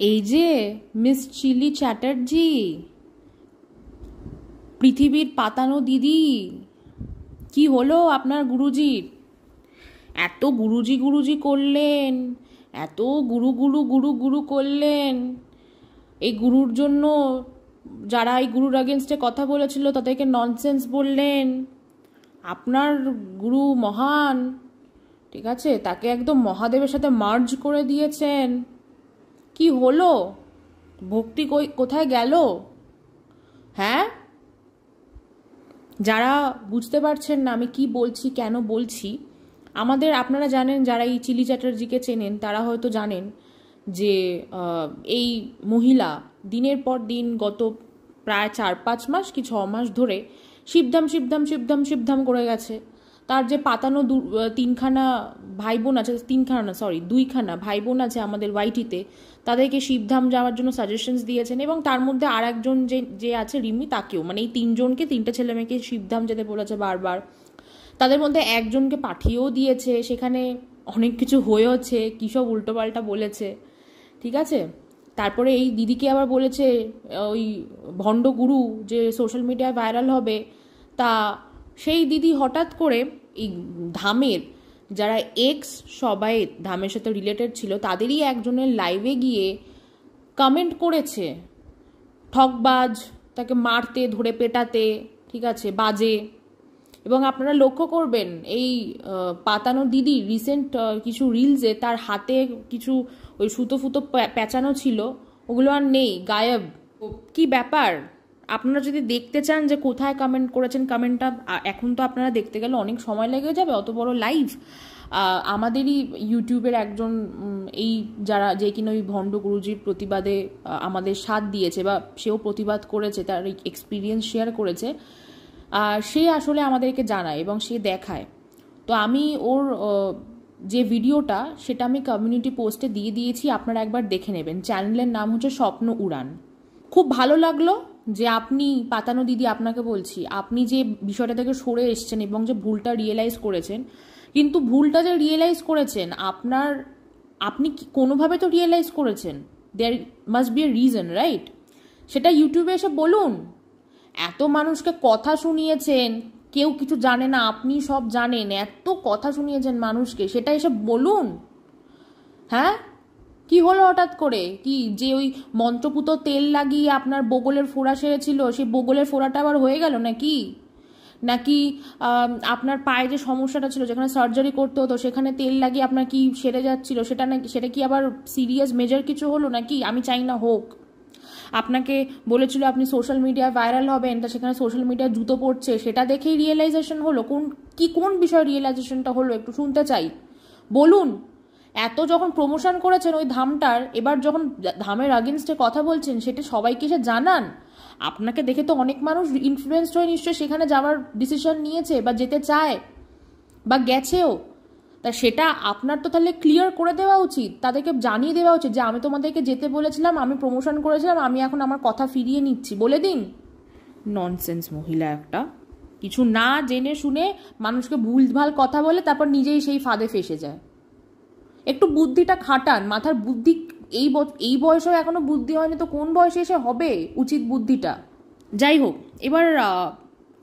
এই যে miss chilli Chatterjee, পৃথিবীর পাতানো দিদি, কি হলো আপনার গুরুজির? এত গুরুজি গুরুজি করলেন, এত গুরু গুরু গুরু গুরু করলেন। এই গুরুর জন্য যারা এই গুরুর আগেনস্টে কথা বলেছিল তাদেরকে ননসেন্স বললেন। আপনার গুরু মহান, ঠিক আছে, তাকে একদম মহাদেবের সাথে মার্জ করে দিয়েছেন। কি হলো? ভক্তি কোথায় গেল? হ্যাঁ, যারা বুঝতে পারছেন না আমি কি বলছি, কেন বলছি, আপনারা জানেন, যারা এই চিলি চ্যাটার্জিকে চেনেন তারা হয়তো জানেন যে এই মহিলা দিনের পর দিন গত প্রায় 4-5 মাস কি 6 মাস ধরে শিবধাম শিবধাম শিবধাম শিবধাম করে গেছে। তার যে পাতানো তিনখানা ভাই বোন আছে, তিনখানা না সরি 2খানা ভাই বোন আছে আমাদের ওয়াইটিতে, তাদেরকে শিবধাম যাওয়ার জন্য সাজেশনস দিয়েছেন, এবং তার মধ্যে আর একজন যে আছে রিমি, তাকেও, মানে এই 3জনকে, 3টে ছেলে মেয়েকে শিবধাম যেতে বলেছে বারবার। তাদের মধ্যে একজনকে পাঠিয়েও দিয়েছে, সেখানে অনেক কিছু হয়েছে, কী সব উল্টোপাল্টা বলেছে, ঠিক আছে। তারপরে এই দিদিকে আবার বলেছে ওই ভণ্ড গুরু যে সোশ্যাল মিডিয়ায় ভাইরাল হবে, তা সেই দিদি হঠাৎ করে এই ধামের যারা সবাই ধামের সাথে রিলেটেড ছিল তাদেরই একজনের লাইভে গিয়ে কমেন্ট করেছে ঠকবাজ, তাকে মারতে, ধরে পেটাতে, ঠিক আছে, বাজে। এবং আপনারা লক্ষ্য করবেন এই পাতানো দিদি রিসেন্ট কিছু রিলসে তার হাতে কিছু ওই সুতো ফুতো পেঁচানো ছিল, ওগুলো আর নেই, গায়েব। কি ব্যাপার? আপনারা যদি দেখতে চান যে কোথায় কমেন্ট করেছেন, কমেন্টটা এখন তো আপনারা দেখতে গেলে অনেক সময় লেগে যাবে, অত বড় লাইভ। আমাদেরই ইউটিউবের একজন এই যে কিনা ওই ভণ্ড গুরুজির প্রতিবাদে আমাদের সাথ দিয়েছে, বা সেও প্রতিবাদ করেছে, তার এক্সপিরিয়েন্স শেয়ার করেছে, সে আসলে আমাদেরকে জানায় এবং সে দেখায়। তো আমি ওর যে ভিডিওটা সেটা আমি কমিউনিটি পোস্টে দিয়ে দিয়েছি, আপনারা একবার দেখে নেবেন। চ্যানেলের নাম হচ্ছে স্বপ্ন উড়ান। খুব ভালো লাগলো যে আপনি, পাতানো দিদি আপনাকে বলছি, আপনি যে বিষয়টা থেকে সরে এসছেন এবং যে ভুলটা রিয়েলাইজ করেছেন, কিন্তু ভুলটা যে রিয়েলাইজ করেছেন আপনি কোনোভাবে তো রিয়েলাইজ করেছেন, there must be a reason, right? সেটা ইউটিউবে এসে বলুন। এত মানুষকে কথা শুনিয়েছেন, কেউ কিছু জানে না, আপনি সব জানেন, এত কথা শুনিয়েছেন মানুষকে, সেটা এসে বলুন। হ্যাঁ, কি হলো হঠাৎ করে? কি যে ওই মন্ত্রপুত তেল লাগিয়ে আপনার বগলের ফোড়া সেরেছিল, সেই বগলের ফোড়াটা আবার হয়ে গেল নাকি? আপনার পায়ে যে সমস্যাটা ছিল, যেখানে সার্জারি করতে হতো, সেখানে তেল লাগিয়ে আপনার কি সেরে যাচ্ছিল, সেটা কি আবার সিরিয়াস মেজর কিছু হলো নাকি? আমি চাই না হোক। আপনাকে বলেছিল আপনি সোশ্যাল মিডিয়ায় ভাইরাল হবেন, তা সেখানে সোশ্যাল মিডিয়ায় জুতো পড়ছে, সেটা দেখেই রিয়েলাইজেশন হলো? কোন বিষয় রিয়েলাইজেশনটা হলো একটু শুনতে চাই, বলুন। এত যখন প্রমোশন করেছেন ওই ধামটার, এবার যখন ধামের আগেনস্টে কথা বলছেন, সেটা সবাইকে এসে জানান। আপনাকে দেখে তো অনেক মানুষ ইনফ্লুয়েন্সড হয়ে নিশ্চয়ই সেখানে যাওয়ার ডিসিশন নিয়েছে, বা যেতে চায়, বা গেছেও। তা সেটা আপনার তো তাহলে ক্লিয়ার করে দেওয়া উচিত, তাদেরকে জানিয়ে দেওয়া উচিত যে আমি তোমাদেরকে যেতে বলেছিলাম, আমি প্রমোশন করেছিলাম, আমি এখন আমার কথা ফিরিয়ে নিচ্ছি, বলে দিন। ননসেন্স মহিলা একটা, কিছু না জেনে শুনে মানুষকে ভুলভাল কথা বলে, তারপর নিজেই সেই ফাঁদে ফেসে যায়। একটু বুদ্ধিটা খাটান, মাথার বুদ্ধি এই বয়সেও এখনো বুদ্ধি হয়নি, তো কোন বয়সে এসে হবে উচিত বুদ্ধিটা? যাই হোক, এবার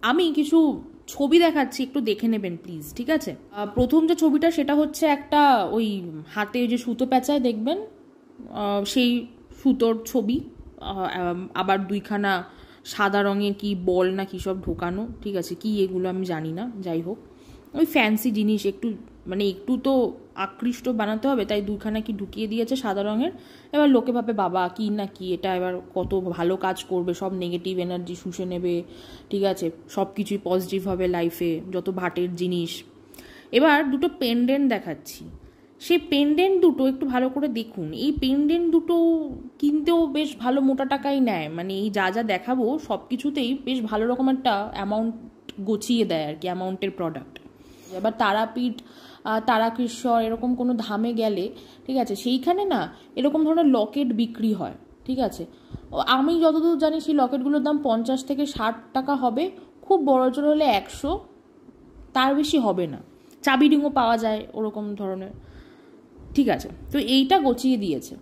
আমি কিছু ছবি দেখাচ্ছি, একটু দেখে নেবেন প্লিজ, ঠিক আছে? প্রথম যে ছবিটা সেটা হচ্ছে একটা ওই হাতে যে সুতো পেঁচায় দেখবেন, সেই সুতোর ছবি, আবার 2খানা সাদা রঙের কি বল না কি সব ঢোকানো, ঠিক আছে, কি এগুলো আমি জানি না, যাই হোক ওই ফ্যান্সি জিনিস, একটু তো আকৃষ্ট বানাতে হবে, তাই 2খানা কি ঢুকিয়ে দিয়েছে সাদা রঙের। এবার লোকে ভাবে বাবা কি না কি, এটা এবার কত ভালো কাজ করবে, সব নেগেটিভ এনার্জি শুষে নেবে, ঠিক আছে, সব কিছুই পজিটিভ হবে লাইফে, যত ভাটের জিনিস। এবার দুটো পেন্ডেন্ট দেখাচ্ছি, সেই পেন্ডেন্ট দুটো একটু ভালো করে দেখুন। এই পেন্ডেন্ট দুটো কিনতেও বেশ ভালো মোটা টাকাই নেয়, মানে এই যা যা দেখাবো সব কিছুতেই বেশ ভালো রকম একটা অ্যামাউন্ট গছিয়ে দেয় আর কি, অ্যামাউন্টের প্রোডাক্ট। এবার তারাপীঠ, তারাকৃষ্ণ এরকম কোনো ধামে গেলে, ঠিক আছে, সেইখানে না এরকম ধরনের লকেট বিক্রি হয়, ঠিক আছে। আমি যতদূর জানি সেই লকেটগুলোর দাম 50 থেকে 60 টাকা হবে, খুব বড় জোর হলে 100, তার বেশি হবে না। চাবি রিংও পাওয়া যায় ওরকম ধরনের, ঠিক আছে। তো এইটা গছিয়ে দিয়েছে,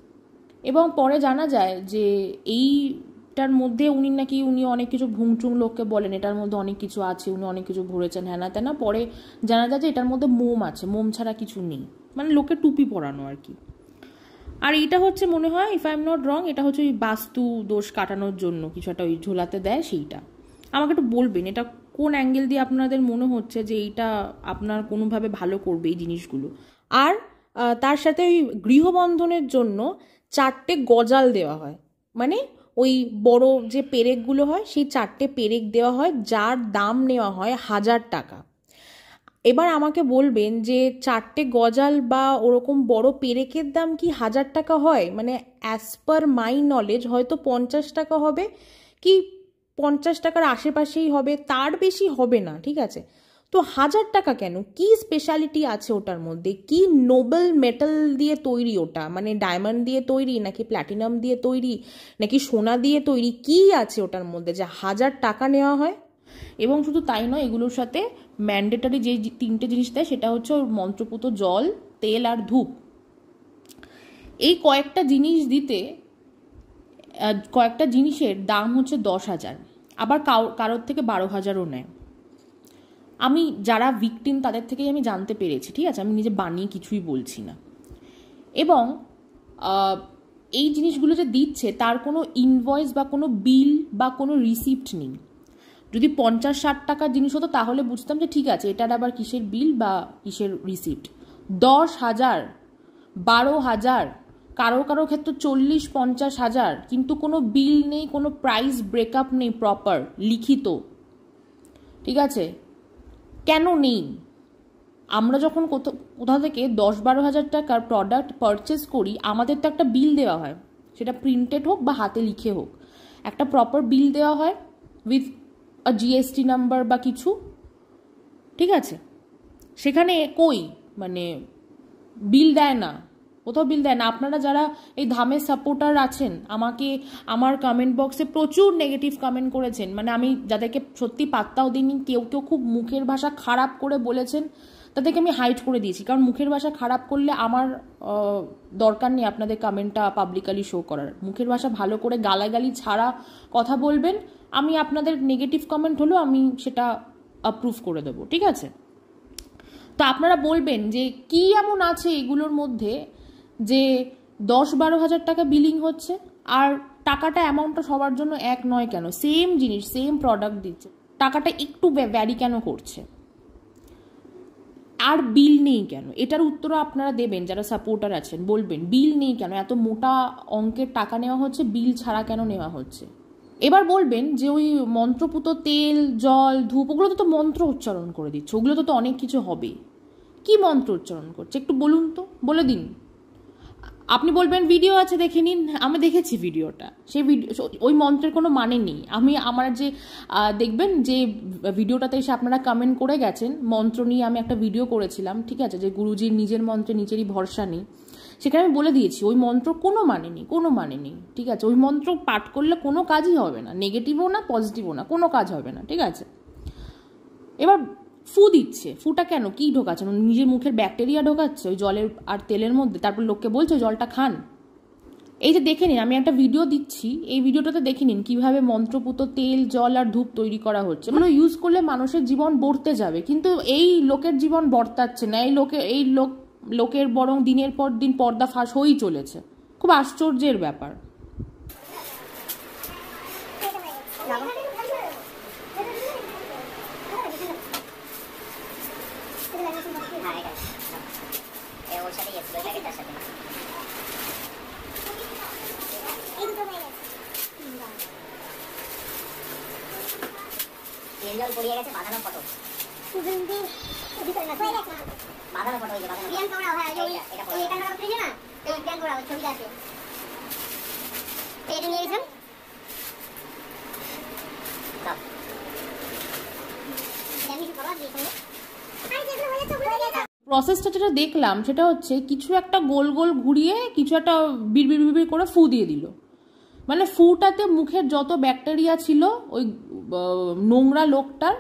এবং পরে জানা যায় যে এইটার মধ্যে উনি অনেক কিছু ভুংচুং লোককে বলেন এটার মধ্যে অনেক কিছু আছে, উনি অনেক কিছু ভরেছেন হ্যানা তেনা। পরে জানা যায় যে এটার মধ্যে মোম আছে, মোম ছাড়া কিছু নেই, মানে লোকে টুপি পরানো আর কি। আর এটা হচ্ছে মনে হয়, if I am not wrong, এটা হচ্ছে ওই বাস্তু দোষ কাটানোর জন্য কিছু একটা ওই ঝোলাতে দেয় সেইটা। আমাকে একটু বলবেন এটা কোন অ্যাঙ্গেল দিয়ে আপনাদের মনে হচ্ছে যে এইটা আপনার কোনোভাবে ভালো করবে এই জিনিসগুলো। আর তার সাথে ওই গৃহবন্ধনের জন্য 4টে গজাল দেওয়া হয়, মানে ওই বড় যে পেরেকগুলো হয় সেই 4টে পেরেক দেওয়া হয়, যার দাম নেওয়া হয় 1000 টাকা। এবার আমাকে বলবেন যে 4টে গজাল বা ওরকম বড় পেরেকের দাম কি 1000 টাকা হয়? মানে অ্যাজ পার মাই নলেজ হয়তো 50 টাকা হবে, কি 50 টাকার আশেপাশেই হবে, তার বেশি হবে না, ঠিক আছে? তো 1000 টাকা কেন? কি স্পেশালিটি আছে ওটার মধ্যে? কি নোবেল মেটাল দিয়ে তৈরি ওটা? মানে ডায়মন্ড দিয়ে তৈরি, নাকি প্ল্যাটিনাম দিয়ে তৈরি, নাকি সোনা দিয়ে তৈরি? কি আছে ওটার মধ্যে যে 1000 টাকা নেওয়া হয়? এবং শুধু তাই নয়, এগুলোর সাথে ম্যান্ডেটরি যে 3টে জিনিস দেয় সেটা হচ্ছে ওর মন্ত্রপুত জল, তেল আর ধূপ। এই কয়েকটা জিনিস দিতে কয়েকটা জিনিসের দাম হচ্ছে 10,000, আবার কারোর থেকে 12,000ও নেয়। আমি যারা ভিকটিম তাদের থেকেই আমি জানতে পেরেছি, ঠিক আছে? আমি নিজে বানিয়ে কিছুই বলছি না। এবং এই জিনিসগুলো যে দিচ্ছে তার কোনো ইনভয়েস বা কোনো বিল বা কোনো রিসিপ্ট নেই। যদি 50-60 টাকার জিনিস হতো তাহলে বুঝতাম যে ঠিক আছে এটার আবার কিসের বিল বা কিসের রিসিপ্ট। 10,000, 12,000, কারো ক্ষেত্রে 40-50,000, কিন্তু কোনো বিল নেই, কোনো প্রাইস ব্রেকআপ নেই প্রপার লিখিত, ঠিক আছে? কেন নেই? আমরা যখন কোথাও থেকে 10-12,000 টাকার প্রোডাক্ট পারচেস করি আমাদের তো একটা বিল দেওয়া হয়, সেটা প্রিন্টেড হোক বা হাতে লিখে হোক, একটা প্রপার বিল দেওয়া হয় উইথ জিএসটি নাম্বার বা কিছু, ঠিক আছে? সেখানে কই, মানে বিল দেয় না, কোথাও বিল দেয় না। আপনারা যারা এই ধামের সাপোর্টার আছেন, আমাকে আমার কমেন্ট বক্সে প্রচুর নেগেটিভ কমেন্ট করেছেন, মানে আমি যাদেরকে সত্যি পাত্তাও দিইনি, কেউ খুব মুখের ভাষা খারাপ করে বলেছেন, তাদেরকে আমি হাইড করে দিয়েছি, কারণ মুখের ভাষা খারাপ করলে আমার দরকার নেই আপনাদের কমেন্টটা পাবলিকালি শো করার। মুখের ভাষা ভালো করে গালাগালি ছাড়া কথা বলবেন, আমি আপনাদের নেগেটিভ কমেন্ট হলেও আমি সেটা অ্যাপ্রুভ করে দেবো, ঠিক আছে? তো আপনারা বলবেন যে কি এমন আছে এগুলোর মধ্যে যে 10-12,000 টাকা বিলিং হচ্ছে, আর টাকাটা অ্যামাউন্টটা সবার জন্য এক নয় কেন? সেম জিনিস, সেম প্রোডাক্ট দিচ্ছে, টাকাটা একটু ভ্যারি কেন করছে? আর বিল নেই কেন? এটার উত্তরও আপনারা দেবেন যারা সাপোর্টার আছেন, বলবেন বিল নেই কেন? এত মোটা অঙ্কের টাকা নেওয়া হচ্ছে, বিল ছাড়া কেন নেওয়া হচ্ছে? এবার বলবেন যে ওই মন্ত্রপুত তেল, জল, ধূপ, ওগুলো তো মন্ত্র উচ্চারণ করে দিচ্ছে, ওগুলো তো অনেক কিছু হবে। কি মন্ত্র উচ্চারণ করছে একটু বলুন তো, বলে দিন। আপনি বলবেন ভিডিও আছে দেখে নিন, আমি দেখেছি ভিডিওটা, সেই ভিডিও ওই মন্ত্রের কোনো মানে নেই। আমার যে দেখবেন যে ভিডিওটাতে এসে আপনারা কমেন্ট করে গেছেন, মন্ত্র নিয়ে আমি একটা ভিডিও করেছিলাম, ঠিক আছে, যে গুরুজির নিজের মন্ত্রে নিজেরই ভরসা নেই, সেখানে আমি বলে দিয়েছি ওই মন্ত্র কোনো মানে নেই, কোনো মানে নেই, ঠিক আছে? ওই মন্ত্র পাঠ করলে কোনো কাজই হবে না, নেগেটিভও না পজিটিভও না, কোনো কাজ হবে না, ঠিক আছে? এবার ফু দিচ্ছে, ফুটা কেন? কি ঢোকাচ্ছে? নিজের মুখের ব্যাকটেরিয়া ঢোকাচ্ছে ওই জলের আর তেলের মধ্যে, তারপর লোককে বলছে জলটা খান। এই যে দেখে নিন, আমি একটা ভিডিও দিচ্ছি, এই ভিডিওটাতে দেখে নিন কিভাবে মন্ত্রপুত তেল, জল আর ধূপ তৈরি করা হচ্ছে। মানে ইউজ করলে মানুষের জীবন বর্তে যাবে, কিন্তু এই লোকের জীবন বর্তাচ্ছে না, এই লোকের বরং দিনের পর দিন পর্দা ফাঁস হয়েই চলেছে। খুব আশ্চর্যের ব্যাপার। তেল পড়িয়ে গেছে, বাঁধানো ফটো, বাঁধানো ফটো, ছবিটা আছে, এটা নিয়ে গেছেন। প্রসেসটা যেটা দেখলাম সেটা হচ্ছে কিছু একটা গোল গোল ঘুরিয়ে কিছু একটা বিড়বিড় করে ফু দিয়ে দিল, মানে ফুটাতে মুখের যত ব্যাকটেরিয়া ছিল ওই নোংরা লোকটার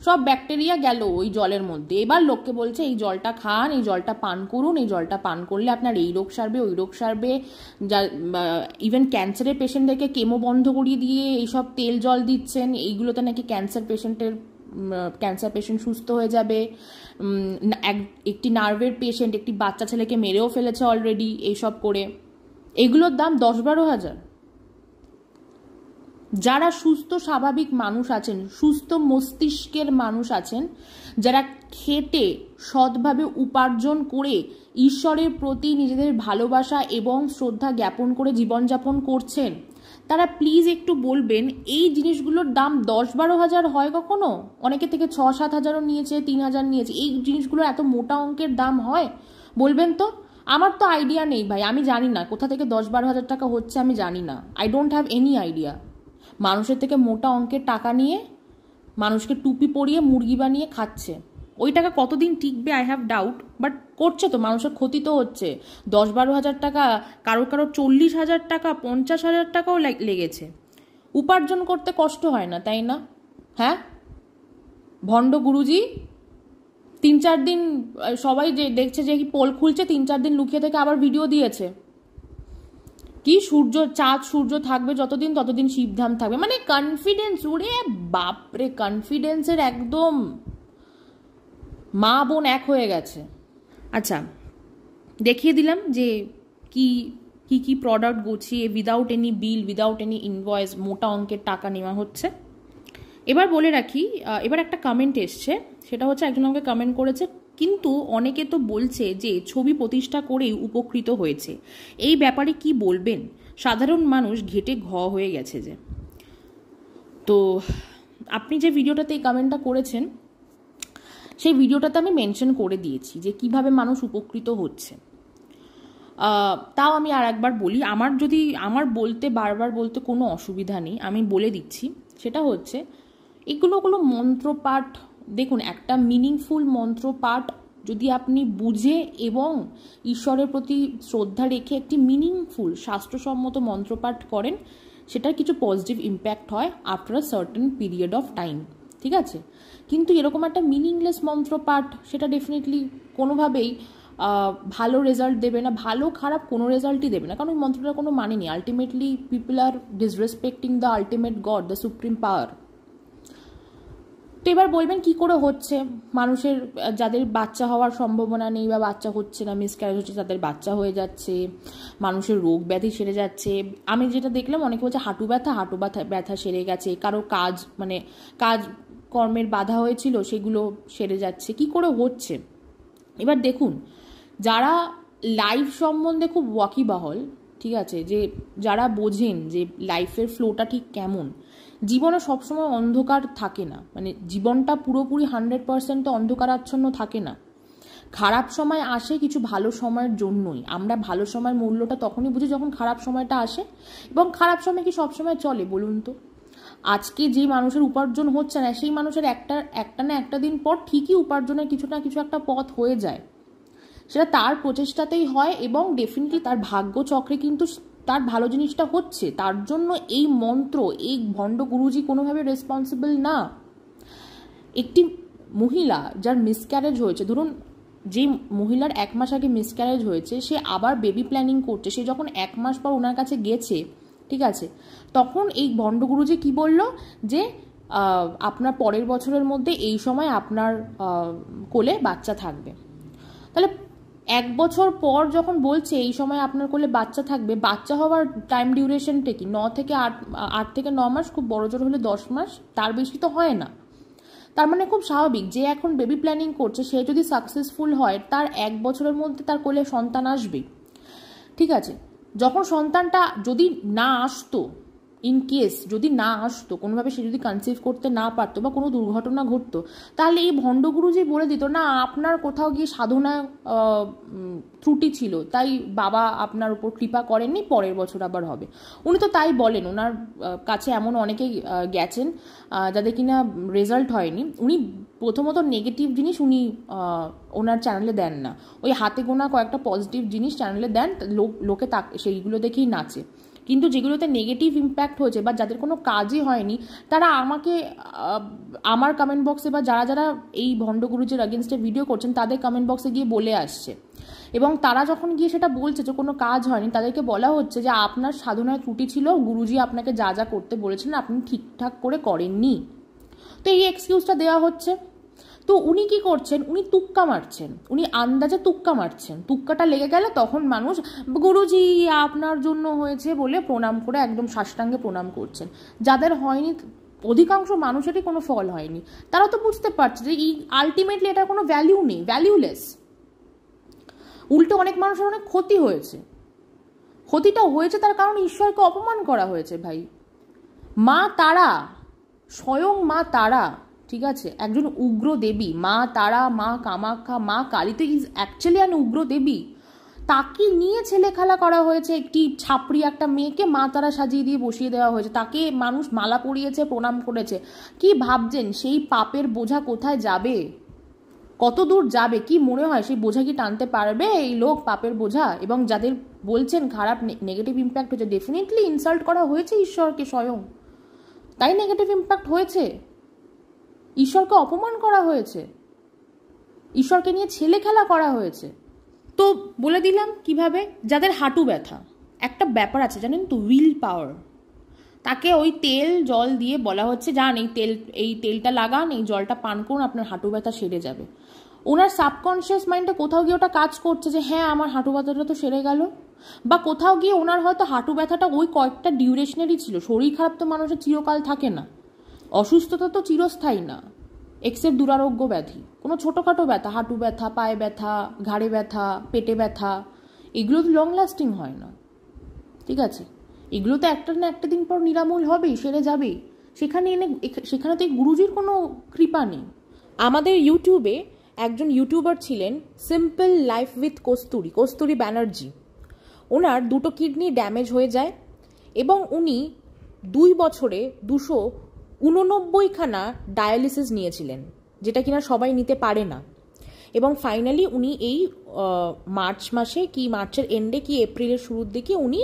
সব ব্যাকটেরিয়া গেল ওই জলের মধ্যে। এবার লোককে বলছে এই জলটা খান, এই জলটা পান করুন, এই জলটা পান করলে আপনার এই রোগ সারবে, ওই রোগ সারবে। যা ইভেন ক্যান্সারের পেশেন্টদেরকে কেমো বন্ধ করিয়ে দিয়ে এইসব তেল জল দিচ্ছেন, এইগুলোতে নাকি ক্যান্সার পেশেন্ট সুস্থ হয়ে যাবে। একটি নার্ভের পেশেন্ট একটি বাচ্চা ছেলেকে মেরেও ফেলেছে অলরেডি এইসব করে। এগুলোর দাম 10-12 হাজার। যারা সুস্থ স্বাভাবিক মানুষ আছেন, সুস্থ মস্তিষ্কের মানুষ আছেন, যারা খেটে সৎভাবে উপার্জন করে ঈশ্বরের প্রতি নিজেদের ভালোবাসা এবং শ্রদ্ধা জ্ঞাপন করে জীবনযাপন করছেন, তারা প্লিজ একটু বলবেন এই জিনিসগুলোর দাম 10-12 হাজার হয় কখনো? অনেকে থেকে 6-7 হাজারও নিয়েছে, 3 হাজার নিয়েছে। এই জিনিসগুলোর এত মোটা অঙ্কের দাম হয়? বলবেন তো। আমার তো আইডিয়া নেই ভাই, আমি জানি না কোথা থেকে 10-12 হাজার টাকা হচ্ছে, আমি জানি না। I don't have any idea. মানুষের থেকে মোটা অঙ্কের টাকা নিয়ে মানুষকে টুপি পরিয়ে মুরগি বানিয়ে খাচ্ছে। ওই টাকা কতদিন টিকবে আই হ্যাভ ডাউট, বাট করছে তো, মানুষের ক্ষতি তো হচ্ছে। 10-12 হাজার টাকা, কারো 40 হাজার টাকা, 50 হাজার টাকাও লেগেছে। উপার্জন করতে কষ্ট হয় না, তাই না? হ্যাঁ, ভণ্ড গুরুজি 3-4 দিন সবাই যে দেখছে যে পোল খুলছে, 3-4 দিন লুকিয়ে থেকে আবার ভিডিও দিয়েছে কি চাঁদ সূর্য থাকবে যতদিন ততদিন শিবধাম থাকবে। মানে কনফিডেন্স, ওরে বাপরে, কনফিডেন্সের একদম মা বোন এক হয়ে গেছে। আচ্ছা, দেখিয়ে দিলাম যে কি প্রোডাক্ট গুছিয়ে উইদাউট এনি বিল, উইদাউট এনি ইনভয়েস মোটা অঙ্কের টাকা নেওয়া হচ্ছে। এবার বলে রাখি, এবার একটা কমেন্ট এসছে, সেটা হচ্ছে একজন আমাকে কমেন্ট করেছে, কিন্তু অনেকে তো বলছে যে ছবি প্রতিষ্ঠা করেই উপকৃত হয়েছে, এই ব্যাপারে কি বলবেন? সাধারণ মানুষ ঘেটে হয়ে গেছে যে। তো আপনি যে ভিডিওটাতে এই কমেন্টটা করেছেন, সেই ভিডিওটাতে আমি মেনশন করে দিয়েছি যে কিভাবে মানুষ উপকৃত হচ্ছে। তাও আমি আর একবার বলি, আমার বারবার বলতে কোনো অসুবিধা নেই, আমি বলে দিচ্ছি। সেটা হচ্ছে এগুলো মন্ত্রপাঠ। দেখুন, একটা মিনিংফুল মন্ত্রপাঠ যদি আপনি বুঝে এবং ঈশ্বরের প্রতি শ্রদ্ধা রেখে একটি মিনিংফুল শাস্ত্রসম্মত মন্ত্রপাঠ করেন, সেটার কিছু পজিটিভ ইম্প্যাক্ট হয় after a certain period of time, ঠিক আছে? কিন্তু এরকম একটা মিনিংলেস মন্ত্রপাঠ, সেটা ডেফিনেটলি কোনোভাবেই ভালো রেজাল্ট দেবে না, ভালো খারাপ কোনো রেজাল্টই দেবে না, কারণ ওই মন্ত্রটার কোনো মানে নেই। Ultimately people are disrespecting the ultimate God, the supreme power. তো এবার বলবেন কি করে হচ্ছে? মানুষের যাদের বাচ্চা হওয়ার সম্ভাবনা নেই বা বাচ্চা হচ্ছে না, মিসক্যারেজ হচ্ছে, তাদের বাচ্চা হয়ে যাচ্ছে, মানুষের রোগ ব্যাধি সেরে যাচ্ছে। আমি যেটা দেখলাম, অনেকে বলছে হাঁটু ব্যথা সেরে গেছে, কারো কাজ কর্মের বাধা হয়েছিল সেগুলো সেরে যাচ্ছে। কি করে হচ্ছে? এবার দেখুন, যারা লাইফ সম্বন্ধে খুব ওয়াকিবহাল, ঠিক আছে, যে যারা বোঝেন যে লাইফের ফ্লোটা ঠিক কেমন, জীবনে সবসময় অন্ধকার থাকে না, মানে জীবনটা পুরোপুরি 100% তো অন্ধকারাচ্ছন্ন থাকে না। খারাপ সময় আসে কিছু ভালো সময়ের জন্যই। আমরা ভালো সময়ের মূল্যটা তখনই বুঝি যখন খারাপ সময়টা আসে। এবং খারাপ সময় কি সবসময় চলে বলুন তো? আজকে যে মানুষের উপার্জন হচ্ছে না, সেই মানুষের একটা না একটা দিন পর ঠিকই উপার্জনের কিছু না কিছু একটা পথ হয়ে যায়। সেটা তার প্রচেষ্টাতেই হয় এবং ডেফিনেটলি তার ভাগ্য চক্রে কিন্তু তার ভালো জিনিসটা হচ্ছে। তার জন্য এই মন্ত্র, এই ভণ্ড গুরুজি কোনোভাবে রেসপন্সিবল না। একটি মহিলা যার মিসক্যারেজ হয়েছে, ধরুন যে মহিলার 1 মাস আগে মিসক্যারেজ হয়েছে, সে আবার বেবি প্ল্যানিং করছে, সে যখন 1 মাস পর ওনার কাছে গেছে, ঠিক আছে, তখন এই ভণ্ড গুরুজি কি বলল যে আপনার পরের বছরের মধ্যে এই সময় আপনার কোলে বাচ্চা থাকবে। তাহলে 1 বছর পর যখন বলছে এই সময় আপনার কোলে বাচ্চা থাকবে, বাচ্চা হওয়ার টাইম ডিউরেশনটা কি 9 থেকে 8 থেকে 9 মাস, খুব বড় জোর হলে 10 মাস, তার বেশি তো হয় না। তার মানে খুব স্বাভাবিক যে এখন বেবি প্ল্যানিং করছে, সে যদি সাকসেসফুল হয় তার 1 বছরের মধ্যে তার কোলে সন্তান আসবে, ঠিক আছে। যখন সন্তানটা যদি না আসতো, ইন কেস যদি না আসতো কোনোভাবে, সে যদি কনসিভ করতে না পারতো বা কোনো দুর্ঘটনা ঘটতো, তাহলে এই ভণ্ড গুরুজি বলে দিত না আপনার কোথাও গিয়ে সাধনা ত্রুটি ছিল, তাই বাবা আপনার উপর কৃপা করেননি, পরের বছর আবার হবে। উনি তো তাই বলেন, ওনার কাছে এমন অনেকেই গেছেন যাদের কিনা রেজাল্ট হয়নি। উনি প্রথমত নেগেটিভ জিনিস উনি ওনার চ্যানেলে দেন না, ওই হাতে গোনা কয়েকটা পজিটিভ জিনিস চ্যানেলে দেন, লোকে সেইগুলো দেখেই নাচে। কিন্তু যেগুলোতে নেগেটিভ ইম্প্যাক্ট হয়েছে বা যাদের কোনো কাজই হয়নি, তারা আমাকে আমার কমেন্ট বক্সে বা যারা যারা এই ভণ্ড গুরুজির এগেনস্টে ভিডিও করছেন তাদের কমেন্ট বক্সে গিয়ে বলে আসছে, এবং তারা যখন গিয়ে সেটা বলছে যে কোনো কাজ হয়নি, তাদেরকে বলা হচ্ছে যে আপনার সাধনায় ত্রুটি ছিল, গুরুজি আপনাকে যা যা করতে বলেছেন আপনি ঠিকঠাক করে করেননি। তো এই এক্সকিউজটা দেওয়া হচ্ছে। তো উনি কি করছেন, উনি তুক্কা মারছেন, উনি আন্দাজে তুক্কা মারছেন। তুক্কাটা লেগে গেলে তখন মানুষ গুরুজি আপনার জন্য হয়েছে বলে প্রণাম করে একদম সাষ্টাঙ্গে প্রণাম করছেন। যাদের হয়নি, অধিকাংশ মানুষেরই কোনো ফল হয়নি, তারা তো বুঝতে পারছে যে আলটিমেটলি এটার কোনো ভ্যালিউ নেই, ভ্যালিউলেস। উল্টো অনেক মানুষের অনেক ক্ষতি হয়েছে। ক্ষতিটা হয়েছে তার কারণ ঈশ্বরকে অপমান করা হয়েছে ভাই। মা তারা, স্বয়ং মা তারা, ঠিক আছে, একজন উগ্র দেবী। মা তারা, মা কামাখ্যা, মা কালী তো ইজ অ্যাকচুয়ালি অ্যান উগ্র দেবী। তাকে নিয়ে ছেলে খেলা করা হয়েছে, একটি ছাপড়ি একটা মেয়েকে মা তারা সাজিয়ে দিয়ে বসিয়ে দেওয়া হয়েছে, তাকে মানুষ মালা পরিয়েছে, প্রণাম করেছে। কি ভাবছেন সেই পাপের বোঝা কোথায় যাবে, কত দূর যাবে? কি মনে হয় সেই বোঝা কি টানতে পারবে এই লোক, পাপের বোঝা? এবং যাদের বলছেন খারাপ নেগেটিভ ইম্প্যাক্ট হয়েছে, ডেফিনেটলি ইনসাল্ট করা হয়েছে ঈশ্বরকে স্বয়ং, তাই নেগেটিভ ইম্প্যাক্ট হয়েছে। ঈশ্বরকে অপমান করা হয়েছে, ঈশ্বরকে নিয়ে ছেলে খেলা করা হয়েছে। তো বলে দিলাম কিভাবে। যাদের হাঁটু ব্যথা, একটা ব্যাপার আছে জানেন তো, উইল পাওয়ার। তাকে ওই তেল জল দিয়ে বলা হচ্ছে যান এই তেলটা লাগান, এই জলটা পান করুন, আপনার হাঁটু ব্যথা সেরে যাবে। ওনার সাবকনশিয়াস মাইন্ডে কোথাও গিয়ে ওটা কাজ করছে যে হ্যাঁ আমার হাঁটু ব্যথাটা তো সেরে গেল, বা কোথাও গিয়ে ওনার হয়তো হাঁটু ব্যথাটা ওই কয়েকটা ডিউরেশনেরই ছিল। শরীর খারাপ তো মানুষের চিরকাল থাকে না, অসুস্থতা তো চিরস্থায়ী না। এক্সের দুরারোগ্য ব্যাধি, কোনো ছোটোখাটো ব্যথা, হাঁটু ব্যথা, পায়ে ব্যথা, ঘাড়ে ব্যথা, পেটে ব্যথা, এগুলো তো লং লাস্টিং হয় না, ঠিক আছে। এগুলো তো একটা না একটা দিন পর নিরামূল হবেই, সেরে যাবেই। সেখানে তো এই গুরুজির কোনো কৃপা নেই। আমাদের ইউটিউবে একজন ইউটিউবার ছিলেন simple life with Kasturi Banerjee. ওনার 2টো কিডনি ড্যামেজ হয়ে যায় এবং উনি 2 বছরে 289খানা ডায়ালিসিস নিয়েছিলেন, যেটা কিনা সবাই নিতে পারে না। এবং ফাইনালি উনি এই মার্চ মাসে, কি মার্চের এন্ডে কি এপ্রিলের শুরুর দিকে উনি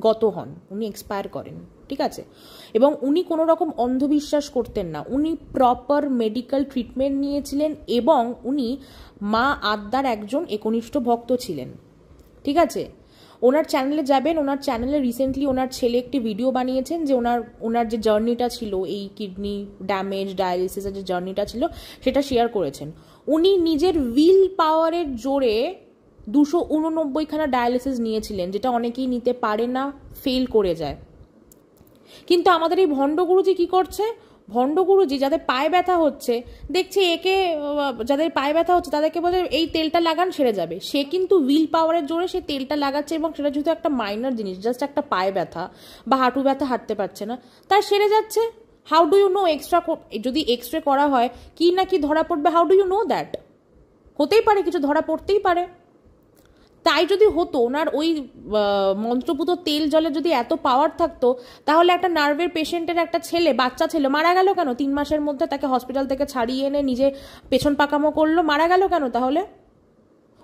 গত হন, উনি এক্সপায়ার করেন, ঠিক আছে। এবং উনি কোনো রকম অন্ধবিশ্বাস করতেন না, উনি প্রপার মেডিকেল ট্রিটমেন্ট নিয়েছিলেন এবং উনি মা আদ্যার একজন একনিষ্ঠ ভক্ত ছিলেন, ঠিক আছে। ওনার চ্যানেলে যাবেন, ওনার চ্যানেলে রিসেন্টলি ওনার ছেলে একটি ভিডিও বানিয়েছেন যে ওনার যে জার্নিটা ছিল, এই কিডনি ড্যামেজ ডায়ালিসিসের যে জার্নিটা ছিল সেটা শেয়ার করেছেন। উনি নিজের উইল পাওয়ারের জোরে 289খানা ডায়ালিসিস নিয়েছিলেন, যেটা অনেকেই নিতে পারে না, ফেল করে যায়। কিন্তু আমাদের এই ভণ্ড গুরুজি কি করছে, ভণ্ড গুরুজি যাদের পায়ে ব্যথা হচ্ছে দেখছে যাদের পায়ে ব্যথা হচ্ছে তাদেরকে বলে এই তেলটা লাগান সেরে যাবে। সে কিন্তু উইল পাওয়ারের জোরে সে তেলটা লাগাচ্ছে এবং সেটা যেহেতু একটা মাইনর জিনিস, জাস্ট একটা পায়ে ব্যথা বা হাঁটু ব্যথা, হাঁটতে পারছে না, তার সেরে যাচ্ছে। হাউ ডু ইউ নো যদি এক্সরে করা হয় কি না কি ধরা পড়বে, how do you know that? হতেই পারে কিছু ধরা পড়তেই পারে। তাই যদি হতো, ওনার ওই মন্ত্রপুত তেল জলে যদি এত পাওয়ার থাকতো, তাহলে একটা নার্ভের পেশেন্টের একটা বাচ্চা ছেলে মারা গেল কেন? 3 মাসের মধ্যে তাকে হসপিটাল থেকে ছাড়িয়ে এনে নিজে পেছন পাকামো করলো, মারা গেল কেন তাহলে?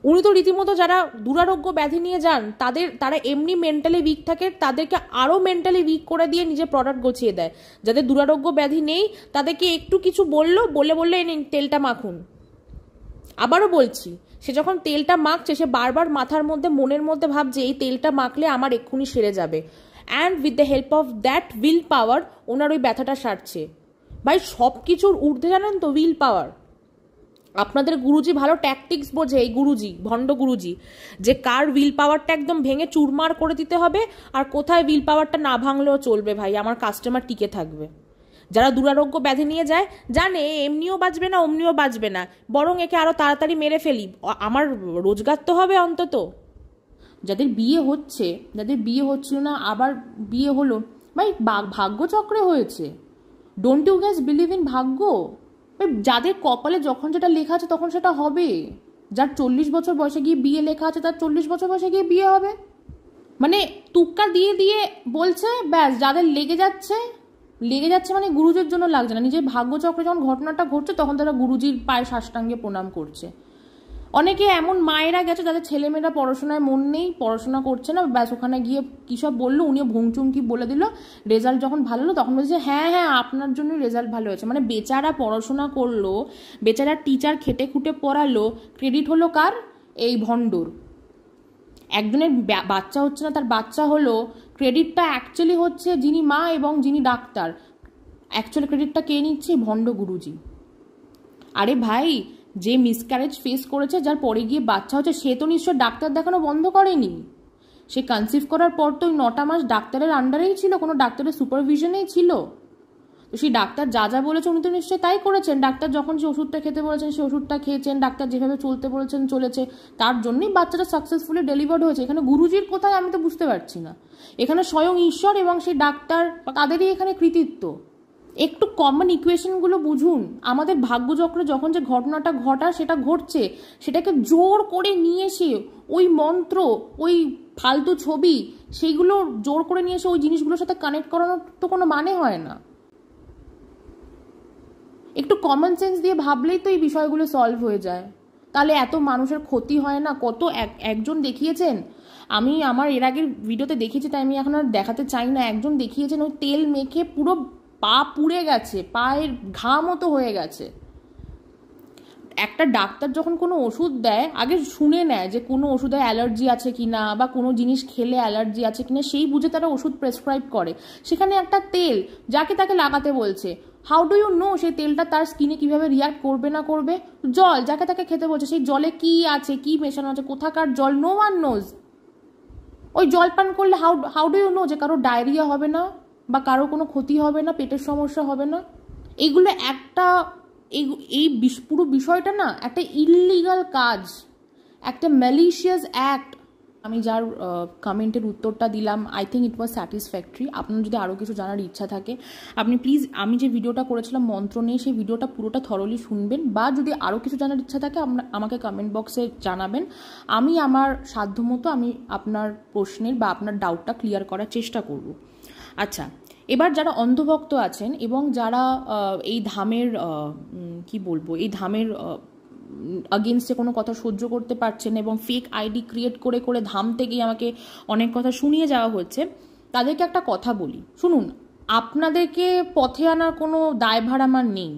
উনি তো রীতিমতো যারা দুরারোগ্য ব্যাধি নিয়ে যান তারা এমনি মেন্টালি উইক থাকে, তাদেরকে আরও মেন্টালি উইক করে দিয়ে নিজের প্রোডাক্ট গছিয়ে দেয়। যাদের দুরারোগ্য ব্যাধি নেই তাদেরকে একটু কিছু বললে এই তেলটা মাখুন। আবারও বলছি, সে যখন তেলটা মাখছে সে বারবার মাথার মধ্যে মনের মধ্যে ভাবছে এই তেলটা মাখলে আমার এক্ষুনি সেরে যাবে, and with the help of that will power ওনার ওই ব্যথাটা সারছে। ভাই সব কিছুর ঊর্ধ্বে জানেন তো উইল পাওয়ার। আপনাদের গুরুজি ভালো ট্যাকটিক্স বোঝে, এই গুরুজি, ভণ্ড গুরুজি, যে কার উইল পাওয়ারটা একদম ভেঙে চুরমার করে দিতে হবে আর কোথায় উইল পাওয়ারটা না ভাঙলেও চলবে, ভাই আমার কাস্টমার টিকে থাকবে। যারা দুরারোগ্য ব্যাধি নিয়ে যায় জানে এমনিও বাঁচবে না অমনিও বাঁচবে না, বরং একে আরও তাড়াতাড়ি মেরে ফেলি, আমার রোজগার তো হবে অন্তত। যাদের বিয়ে হচ্ছিল না আবার বিয়ে হলো, ভাই ভাগ্যচক্রে হয়েছে। Don't you guys believe in ভাগ্য? যাদের কপালে যখন যেটা লেখা আছে তখন সেটা হবে। যার 40 বছর বয়সে গিয়ে বিয়ে লেখা আছে তার 40 বছর বয়সে গিয়ে বিয়ে হবে। মানে তুক্কা দিয়ে দিয়ে বলছে, ব্যাস যাদের লেগে যাচ্ছে মানে গুরুজির জন্য লাগছে না, নিজের ভাগ্যচক্রে যখন ঘটনাটা ঘটছে তখন তারা গুরুজির পায়ে সাষ্টাঙ্গে প্রণাম করছে। অনেকে এমন মায়েরা গেছে যাদের ছেলেমেয়েরা পড়াশোনায় মন নেই, পড়াশোনা করছে না, ব্যাস ওখানে গিয়ে কী সব বললো, উনিও ভুংচুমকি বলে দিল, রেজাল্ট যখন ভালো হলো তখন বলছে হ্যাঁ হ্যাঁ আপনার জন্যই রেজাল্ট ভালো হয়েছে। মানে বেচারা পড়াশোনা করলো, বেচারা টিচার খেটে খুঁটে পড়ালো, ক্রেডিট হলো কার? এই ভণ্ডর। একজনের বাচ্চা হচ্ছে না, তার বাচ্চা হলো, ক্রেডিটটা অ্যাকচুয়ালি হচ্ছে যিনি মা এবং যিনি ডাক্তার, অ্যাকচুয়ালি ক্রেডিটটা কে নিচ্ছে? ভণ্ড গুরুজি। আরে ভাই, যে মিসক্যারেজ ফেস করেছে, যার পরে গিয়ে বাচ্চা হচ্ছে, সে তো নিশ্চয় ডাক্তার দেখানো বন্ধ করেনি। সে কনসিভ করার পর তো ওই 9টা মাস ডাক্তারের আন্ডারেই ছিল, কোনো ডাক্তারের সুপারভিশনেই ছিল। তো সেই ডাক্তার যা যা বলেছে উনি তো নিশ্চয়ই তাই করেছেন। ডাক্তার যখন যে ওষুধটা খেতে বলেছেন সে ওষুধটা খেয়েছেন, ডাক্তার যেভাবে চলতে বলেছেন চলেছে, তার জন্যই বাচ্চাটা সাকসেসফুলি ডেলিভার্ড হয়েছে। এখানে গুরুজির কোথায় আমি তো বুঝতে পারছি না। এখানে স্বয়ং ঈশ্বর এবং সেই ডাক্তার, তাদেরই এখানে কৃতিত্ব। একটু কমন ইকুয়েশনগুলো বুঝুন। আমাদের ভাগ্যচক্রে যখন যে ঘটনাটা ঘটা সেটা ঘটছে, সেটাকে জোর করে নিয়ে এসে ওই মন্ত্র, ওই ফালতু ছবি, সেইগুলো জোর করে নিয়ে এসে ওই জিনিসগুলোর সাথে কানেক্ট করানোর তো কোনো মানে হয় না। একটু কমন সেন্স দিয়ে ভাবলেই তো এই বিষয়গুলো সলভ হয়ে যায়। তাহলে এত মানুষের ক্ষতি হয় না। কত একজন দেখিয়েছেন, আমি আমার এর আগের ভিডিওতে দেখিয়েছি, তাই আমি এখন আর দেখাতে চাই না। একজন দেখিয়েছেন ওই তেল মেখে পুরো পা পুড়ে গেছে, পায়ের ঘা মতো হয়ে গেছে। একটা ডাক্তার যখন কোনো ওষুধ দেয় আগে শুনে নেয় যে কোনো ওষুধে অ্যালার্জি আছে কিনা বা কোনো জিনিস খেলে অ্যালার্জি আছে কিনা, সেই বুঝে তারা ওষুধ প্রেসক্রাইব করে। সেখানে একটা তেল যাকে তাকে লাগাতে বলছে, হাউ ডু ইউ নো সেই তেলটা তার স্কিনে কিভাবে রিয়াক্ট করবে না করবে? জল যাকে তাকে খেতে বলছে, সেই জলে কি আছে, কি মেশানো আছে, কোথাকার জল, নো ওয়ান নোজ। ওই জল পান করলে হাউ ডু ইউ নো যে কারো ডায়রিয়া হবে না বা কারো কোনো ক্ষতি হবে না, পেটের সমস্যা হবে না? এইগুলো একটা এই পুরো বিষয়টা না একটা ইললিগাল কাজ, একটা ম্যালিশিয়াস অ্যাক্ট। আমি যার কমেন্টের উত্তরটা দিলাম, I think it was satisfactory. আপনার যদি আরও কিছু জানার ইচ্ছা থাকে, আপনি প্লিজ আমি যে ভিডিওটা করেছিলাম মন্ত্র নিয়ে, সেই ভিডিওটা পুরোটা থরলি শুনবেন, বা যদি আরও কিছু জানার ইচ্ছা থাকে আমাকে কমেন্ট বক্সে জানাবেন। আমি আমার সাধ্যমতো আমি আপনার প্রশ্নের বা আপনার ডাউটটা ক্লিয়ার করার চেষ্টা করব। আচ্ছা, এবার যারা অন্ধভক্ত আছেন এবং যারা এই ধামের কি বলবো, এই ধামের আগেনস্টে কোনো কথা সহ্য করতে পারছেন এবং ফেক আইডি ক্রিয়েট করে করে ধাম থেকেই আমাকে অনেক কথা শুনিয়ে যাওয়া হচ্ছে, তাদেরকে একটা কথা বলি, শুনুন। আপনাদেরকে পথে আনার কোনো দায়ভার আমার নেই।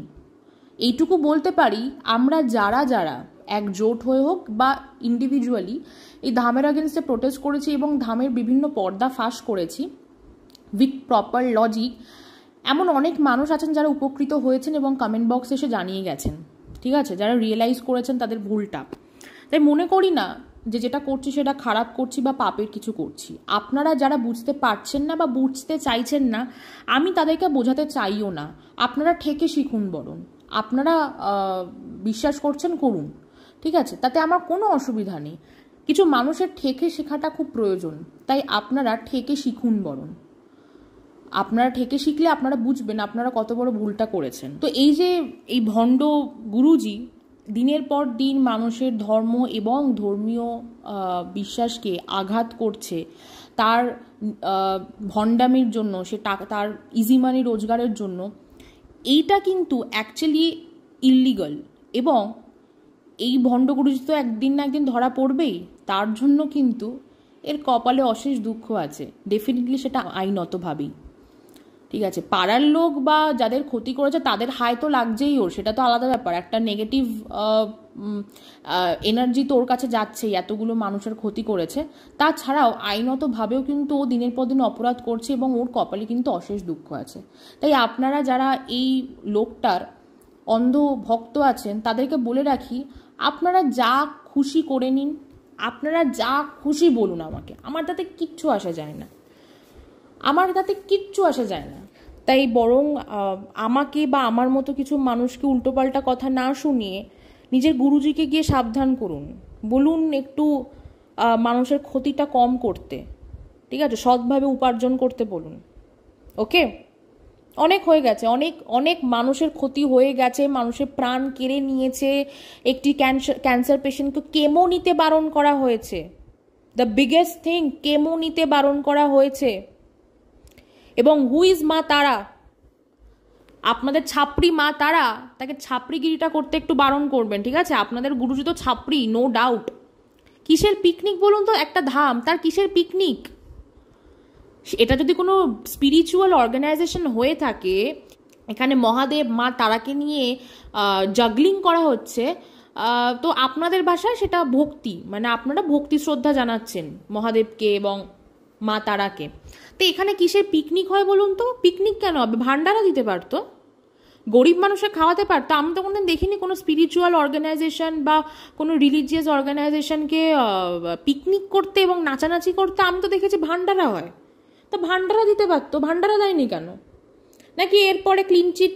এইটুকু বলতে পারি, আমরা যারা যারা একজোট হয়ে হোক বা ইন্ডিভিজুয়ালি এই ধামের আগেনস্টে প্রোটেস্ট করেছি এবং ধামের বিভিন্ন পর্দা ফাঁস করেছি উইথ প্রপার লজিক, এমন অনেক মানুষ আছেন যারা উপকৃত হয়েছেন এবং কমেন্ট বক্সে এসে জানিয়ে গেছেন, ঠিক আছে, যারা রিয়েলাইজ করেছেন তাদের ভুলটা। তাই মনে করি না যে যেটা করছি সেটা খারাপ করছি বা পাপের কিছু করছি। আপনারা যারা বুঝতে পারছেন না বা বুঝতে চাইছেন না, আমি তাদেরকে বোঝাতে চাইও না। আপনারা ঠেকে শিখুন, বরং আপনারা বিশ্বাস করছেন করুন, ঠিক আছে, তাতে আমার কোনো অসুবিধা নেই। কিছু মানুষের ঠেকে শেখাটা খুব প্রয়োজন, তাই আপনারা ঠেকে শিখুন। বরং আপনারা ঠেকে শিখলে আপনারা বুঝবেন আপনারা কত বড় ভুলটা করেছেন। তো এই যে এই ভণ্ড গুরুজি দিনের পর দিন মানুষের ধর্ম এবং ধর্মীয় বিশ্বাসকে আঘাত করছে, তার ভণ্ডামির জন্য, সে তার ইজি মানি রোজগারের জন্য, এইটা কিন্তু অ্যাকচুয়ালি ইললিগাল। এবং এই ভণ্ড গুরুজি তো একদিন না একদিন ধরা পড়বেই, তার জন্য কিন্তু এর কপালে অশেষ দুঃখ আছে, ডেফিনেটলি সেটা আইনতভাবেই, ঠিক আছে। পাড়ার লোক বা যাদের ক্ষতি করেছে তাদের হাই তো লাগছেই ওর, সেটা তো আলাদা ব্যাপার। একটা নেগেটিভ এনার্জি তো ওর কাছে যাচ্ছেই, এতগুলো মানুষের ক্ষতি করেছে। তাছাড়াও আইনতভাবেও কিন্তু ও দিনের পর দিন অপরাধ করছে এবং ওর কপালে কিন্তু অশেষ দুঃখ আছে। তাই আপনারা যারা এই লোকটার অন্ধ ভক্ত আছেন তাদেরকে বলে রাখি, আপনারা যা খুশি করে নিন, আপনারা যা খুশি বলুন আমাকে, আমার তাতে কিচ্ছু আসা যায় না, আমার তাতে কিচ্ছু আসা যায় না। তাই বরং আমাকে বা আমার মতো কিছু মানুষকে উল্টোপাল্টা কথা না শুনিয়ে নিজের গুরুজিকে গিয়ে সাবধান করুন, বলুন একটু মানুষের ক্ষতিটা কম করতে, ঠিক আছে, সৎভাবে উপার্জন করতে বলুন। ওকে, অনেক হয়ে গেছে, অনেক অনেক মানুষের ক্ষতি হয়ে গেছে, মানুষের প্রাণ কেড়ে নিয়েছে। একটি ক্যান্সার পেশেন্টকে কেমো নিতে বারণ করা হয়েছে, দ্য বিগেস্ট থিং, কেমো নিতে বারণ করা হয়েছে। এবং হু ইজ মা তারা? আপনাদের ছাপড়ি মা তারা, তাকে ছাপড়িগিরিটা করতে একটু বারণ করবেন, ঠিক আছে? আপনাদের গুরুজি তো ছাপড়ি, নো ডাউট। কিসের পিকনিক বলুন তো? একটা ধাম, তার কিসের পিকনিক? এটা যদি কোনো স্পিরিচুয়াল অর্গানাইজেশন হয়ে থাকে, এখানে মহাদেব মা তারাকে নিয়ে জাগলিং করা হচ্ছে, তো আপনাদের ভাষায় সেটা ভক্তি, মানে আপনারা ভক্তি শ্রদ্ধা জানাচ্ছেন মহাদেবকে এবং মা তারাকে। তো এখানে কিসের পিকনিক হয় বলুন তো? পিকনিক কেন হবে? ভান্ডারা দিতে পারতো, গরিব মানুষকে খাওয়াতে পারতো। আমি তো কোনোদিন দেখিনি কোনো স্পিরিচুয়াল অর্গানাইজেশন বা কোনো রিলিজিয়াস অর্গানাইজেশনকে পিকনিক করতে এবং নাচানাচি করতে। আমি তো দেখেছি ভান্ডারা হয়, তা ভান্ডারা দিতে পারতো, ভান্ডারা দেয়নি কেন? নাকি এরপরে ক্লিনচিট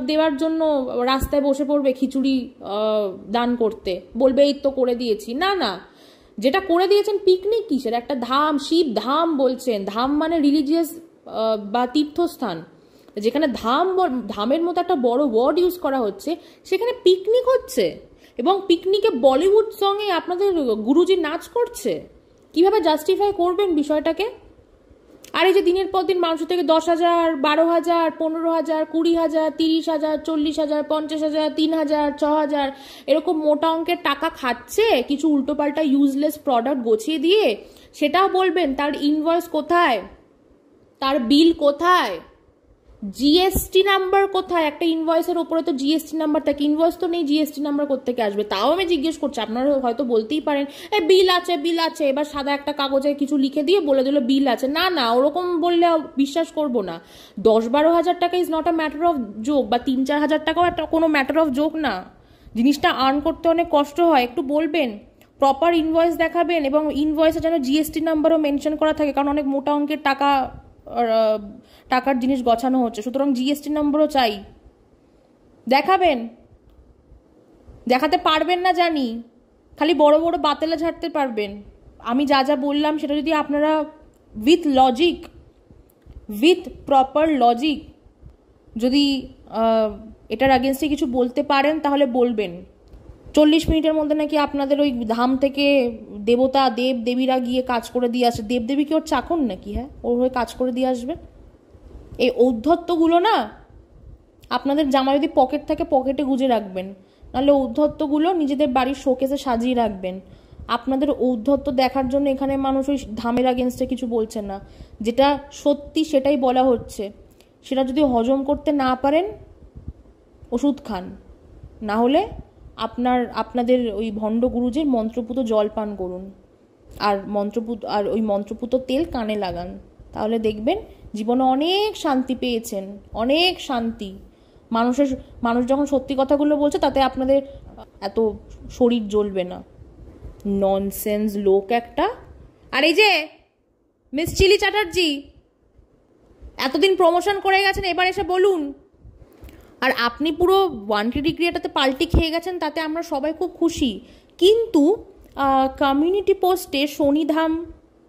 দেওয়ার জন্য রাস্তায় বসে পড়বে খিচুড়ি দান করতে, বলবে এই তো করে দিয়েছি? না না, যেটা করে দিয়েছেন পিকনিক কিসের? একটা ধাম, শিব ধাম বলছেন, ধাম মানে রিলিজিয়াস বা তীর্থস্থান, যেখানে ধামের মতো একটা বড় ওয়ার্ড ইউজ করা হচ্ছে, সেখানে পিকনিক হচ্ছে এবং পিকনিকে বলিউড সঙ্গে আপনাদের গুরুজি নাচ করছে। কিভাবে জাস্টিফাই করবেন বিষয়টাকে? আর এই যে দিনের পর দিন মানুষের থেকে 10,000, 12,000, 15,000, 20,000, 30,000, 40,000, 50,000, 3,000, 6,000 এরকম মোটা অঙ্কের টাকা খাচ্ছে কিছু উল্টোপাল্টা ইউজলেস প্রোডাক্ট গোছিয়ে দিয়ে, সেটাও বলবেন তার ইনভয়েস কোথায়, তার বিল কোথায়, জিএসটি নাম্বার কোথায়? একটা ইনভয়েসের ওপরে তো জিএসটি নাম্বার থাকে, ইনভয়েস তো নেই, জিএসটি নাম্বার কোত্থেকে আসবে? তাও আমি জিজ্ঞেস করছি। আপনারা হয়তো বলতেই পারেন বিল আছে, বিল আছে, এবার সাদা একটা কাগজে কিছু লিখে দিয়ে বলে দিল বিল আছে। না না, ওরকম বললে বিশ্বাস করবো না। 10-12 হাজার টাকা is not a matter of joke, বা 3-4 হাজার টাকাও একটা কোনো ম্যাটার অফ জোক না। জিনিসটা আর্ন করতে অনেক কষ্ট হয়। একটু বলবেন, প্রপার ইনভয়েস দেখাবেন এবং ইনভয়েসে যেন জিএসটি নাম্বারও মেনশন করা থাকে, কারণ অনেক মোটা অঙ্কের টাকার জিনিস গছানো হচ্ছে, সুতরাং জিএসটি নম্বরও চাই। দেখাবেন, দেখাতে পারবেন না জানি, খালি বড় বড় বাতেলা ঝাড়তে পারবেন। আমি যা যা বললাম সেটা যদি আপনারা with logic, with proper logic যদি এটার আগেনস্টে কিছু বলতে পারেন তাহলে বলবেন। 40 মিনিটের মধ্যে নাকি আপনাদের ওই ধাম থেকে দেবতা দেব দেবীরা গিয়ে কাজ করে দিয়ে আসে। দেবদেবী কি ওর চাকর নাকি? হ্যাঁ, ওর হয়ে কাজ করে দিয়ে আসবে? এই ঔদ্ধত্যগুলো না, আপনাদের জামা যদি পকেট থাকে পকেটে গুজে রাখবেন, নাহলে ঔদ্ধত্যগুলো নিজেদের বাড়ির শোকেসে সাজিয়ে রাখবেন। আপনাদের ঔদ্ধত্য দেখার জন্য এখানে মানুষ ওই ধামের আগেনস্টে কিছু বলছে না, যেটা সত্যি সেটাই বলা হচ্ছে। সেটা যদি হজম করতে না পারেন ওষুধ খান, না হলে আপনাদের ওই ভণ্ড গুরুজির মন্ত্রপুত জল পান করুন, আর ওই মন্ত্রপুত তেল কানে লাগান, তাহলে দেখবেন জীবনে অনেক শান্তি পেয়েছেন, অনেক শান্তি। মানুষ যখন সত্যি কথাগুলো বলছে তাতে আপনাদের এত শরীর জ্বলবে না। ননসেন্স লোক একটা। আর এই যে মিস চিলি চ্যাটার্জি, এতদিন প্রমোশন করে গেছেন, এবার এসে বলুন। আর আপনি পুরো 1 ডিগ্রি এটাতে পাল্টি খেয়ে গেছেন, তাতে আমরা সবাই খুব খুশি। কিন্তু কমিউনিটি পোস্টে শনিধাম,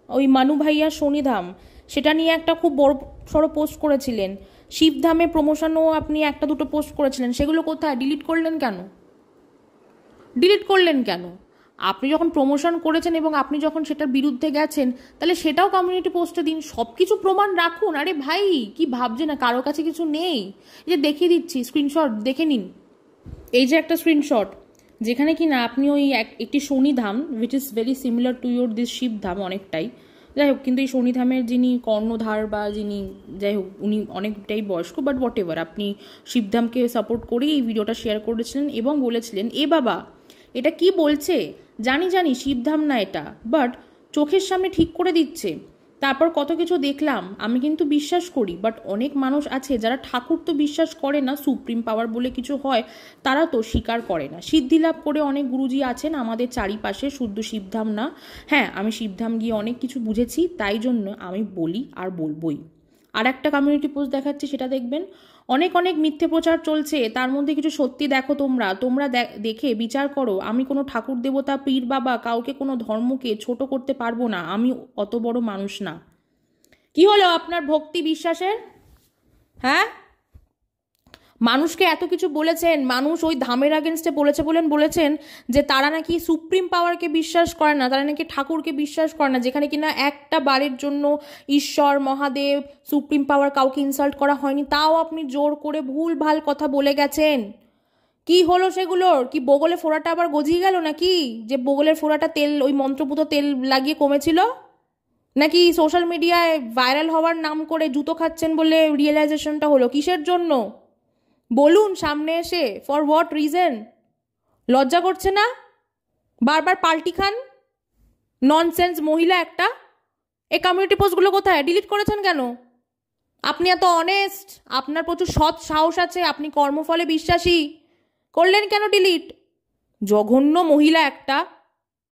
ওই মানু ভাইয়া শনিধাম, সেটা নিয়ে একটা খুব বড় সড়ো পোস্ট করেছিলেন। শিবধামে প্রমোশনও আপনি 1-2 পোস্ট করেছিলেন, সেগুলো কোথায়? ডিলিট করলেন কেন? ডিলিট করলেন কেন? আপনি যখন প্রমোশন করেছেন এবং আপনি যখন সেটার বিরুদ্ধে গেছেন, তাহলে সেটাও কমিউনিটি পোস্টে দিন, সব কিছু প্রমাণ রাখুন। আরে ভাই, কি ভাবছে না কারো কাছে কিছু নেই? এই যে দেখিয়ে দিচ্ছি, স্ক্রিনশট দেখে নিন। এই যে একটা স্ক্রিনশট, যেখানে কি না আপনি ওই একটি Shanidham, which is very similar to your this Shivdham অনেকটাই, যাই হোক, কিন্তু এই শনিধামের যিনি কর্ণধার বা যিনি, যাই হোক, উনি অনেকটাই বয়স্ক, বাট হোয়াট এভার, আপনি শিবধামকে সাপোর্ট করেই এই ভিডিওটা শেয়ার করেছিলেন এবং বলেছিলেন এ বাবা এটা কি বলছে, জানি শিবধাম না এটা, বাট চোখের সামনে ঠিক করে দিচ্ছে। তারপর কত কিছু দেখলাম, আমি কিন্তু বিশ্বাস করি, বাট অনেক মানুষ আছে যারা ঠাকুর তো বিশ্বাস করে না, সুপ্রিম পাওয়ার বলে কিছু হয় তারা তো স্বীকার করে না। সিদ্ধি লাভ করে অনেক গুরুজি আছেন আমাদের চারিপাশে, শুদ্ধ শিবধাম না। হ্যাঁ, আমি শিবধাম গিয়ে অনেক কিছু বুঝেছি, তাই জন্য আমি বলি আর বলবই। আর একটা কমিউনিটি পোস্ট দেখাচ্ছি, সেটা দেখবেন। অনেক মিথ্যে প্রচার চলছে, তার মধ্যে কিছু সত্যি দেখো। তোমরা দেখে বিচার করো। আমি কোনো ঠাকুর দেবতা, পীর বাবা, কাউকে কোনো ধর্মকে ছোট করতে পারবো না, আমি অত বড় মানুষ না। কি হলো আপনার ভক্তি বিশ্বাসের? হ্যাঁ, মানুষকে এত কিছু বলেছেন, মানুষ ওই ধামের আগেনস্টে বলেছেন যে তারা নাকি সুপ্রিম পাওয়ারকে বিশ্বাস করে না, তারা নাকি ঠাকুরকে বিশ্বাস করে না, যেখানে কিনা একটা বারের জন্য ঈশ্বর, মহাদেব, সুপ্রিম পাওয়ার কাউকে ইনসাল্ট করা হয়নি, তাও আপনি জোর করে ভুল ভাল কথা বলে গেছেন। কি হলো সেগুলোর? কি বগলে ফোড়াটা আবার গজিয়ে গেল নাকি? যে বগলের ফোড়াটা তেল, ওই মন্ত্রপুত তেল লাগিয়ে কমেছিল, নাকি সোশ্যাল মিডিয়ায় ভাইরাল হওয়ার নাম করে জুতো খাচ্ছেন বলে রিয়েলাইজেশনটা হলো? কিসের জন্য বলুন সামনে এসে, ফর হোয়াট রিজন? লজ্জা করছে না? বারবার পাল্টি খান, ননসেন্স মহিলা একটা। এই কমিউনিটি পোস্টগুলো কোথায়? ডিলিট করেছেন কেন? আপনি এত অনেস্ট, আপনার প্রচুর সৎ সাহস আছে, আপনি কর্মফলে বিশ্বাসী, করলেন কেন ডিলিট? জঘন্য মহিলা একটা।